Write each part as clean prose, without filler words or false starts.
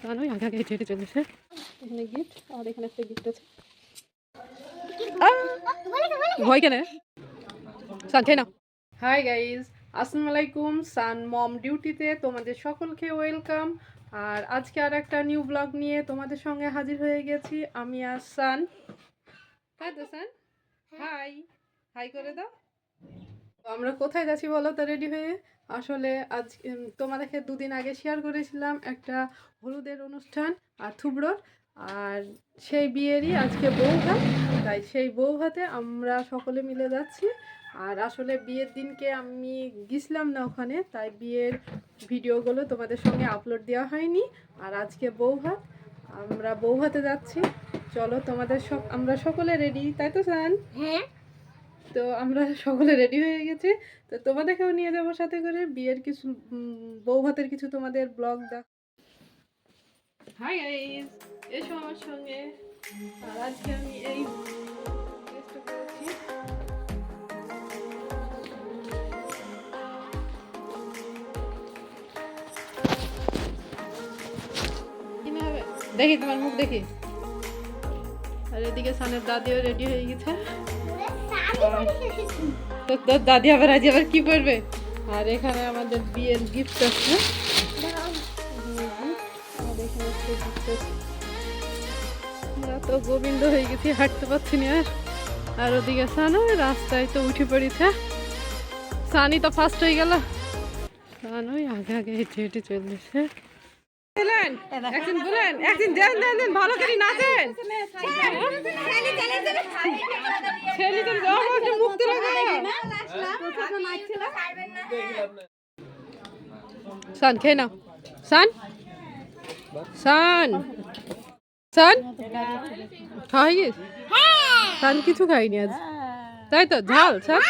কারণ ওই আগে আগে হেঁটে হেঁটে চলেছে। এখানে গিফট, আর এখানে একটা গিফট আছে। ভয় কেন? সান খেয়ে নাও। হাই গাইজ, আসসালামু আলাইকুম। সান মম ডিউটিতে তোমাদের সকলকে ওয়েলকাম। আর আজকে আর একটা নিউ ব্লগ নিয়ে তোমাদের সঙ্গে হাজির হয়ে গেছি আমি আর সান। হাই তো সান, হাই হাই করে দাও। আমরা কোথায় যাচ্ছি বলো তো রেডি হয়ে? আসলে আজ তোমাদেরকে দুদিন আগে শেয়ার করেছিলাম একটা হলুদের অনুষ্ঠান আর থুবড়োর, আর সেই বিয়েরই আজকে বৌভাত। তাই সেই বৌভাতে আমরা সকলে মিলে যাচ্ছি। আর আসলে বিয়ের দিনকে আমি গেছিলাম না ওখানে, তাই বিয়ের ভিডিওগুলো তোমাদের সঙ্গে আপলোড দেওয়া হয়নি। আর আজকে বৌভাত, আমরা বৌভাতে যাচ্ছি। চলো তোমাদের আমরা সকলে রেডি, তাই তো সান? হ্যাঁ। তো আমরা সকলে রেডি হয়ে গেছি। তো তোমাদেরকেও নিয়ে যাবো সাথে করে বিয়ের কিছু বউ ভাতের কিছু তোমাদের ব্লগ দেখ। হাই গাইস, এসো আমার সঙ্গে। আর আজকে আমি এই ড্রেসটা পরেছি। কিনে হবে দেখি, তোমার মুখ দেখি। আর এদিকে সানের দাদিও রেডি হয়ে গেছে। তো তোর দাদি আবার আজ আবার কি করবে? আর এখানে আমাদের বিয়ের গিফট আছে। আমরা তো গোবিন্দ হয়ে গেছি, হাঁটতে পারছি না। আর ওদিকে সানো রাস্তায় তো উঠে পড়েছে। সানি তো ফার্স্ট হয়ে গেল। সানোই আগে আগে হেঁটে হেঁটে চলতেছে। একদিন বলেন, একদিন দেন দেন দেন ভালো করে নাচেন। মুক্তি সান খেয়ে নাও। সান সান সান খাওয়া গিয়ে সান কিছু খাইনি আজ, তাই তো? ঝাল সান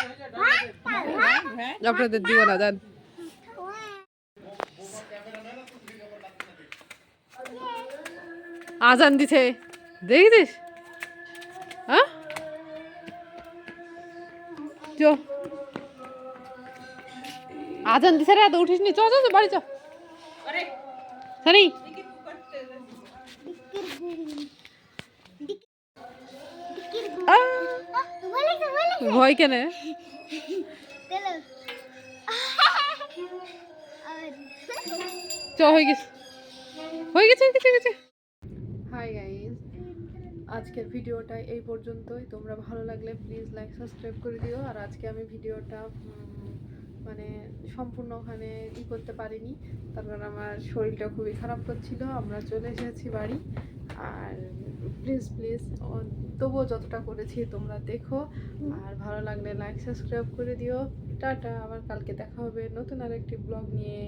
আপনাদের দিব না জান। আজান দিছে দেখেছিস? হ্যাঁ চো, আজান দিছে রে, এত উঠিস নি। চ চ বাড়ি চ। সানি ভয় কেন? চ হয়ে গেছে হয়ে গেছে হয়ে গেছে। হাই গাইজ, আজকের ভিডিওটা এই পর্যন্তই। তোমরা ভালো লাগলে প্লিজ লাইক সাবস্ক্রাইব করে দিও। আর আজকে আমি ভিডিওটা মানে সম্পূর্ণ ওখানে করতে পারিনি, তার কারণ আমার শরীরটা খুবই খারাপ করছিল। আমরা চলে এসেছি বাড়ি। আর প্লিজ প্লিজ তবুও যতটা করেছি তোমরা দেখো। আর ভালো লাগলে লাইক সাবস্ক্রাইব করে দিও। টাটা, আবার কালকে দেখা হবে নতুন আরেকটি ব্লগ নিয়ে।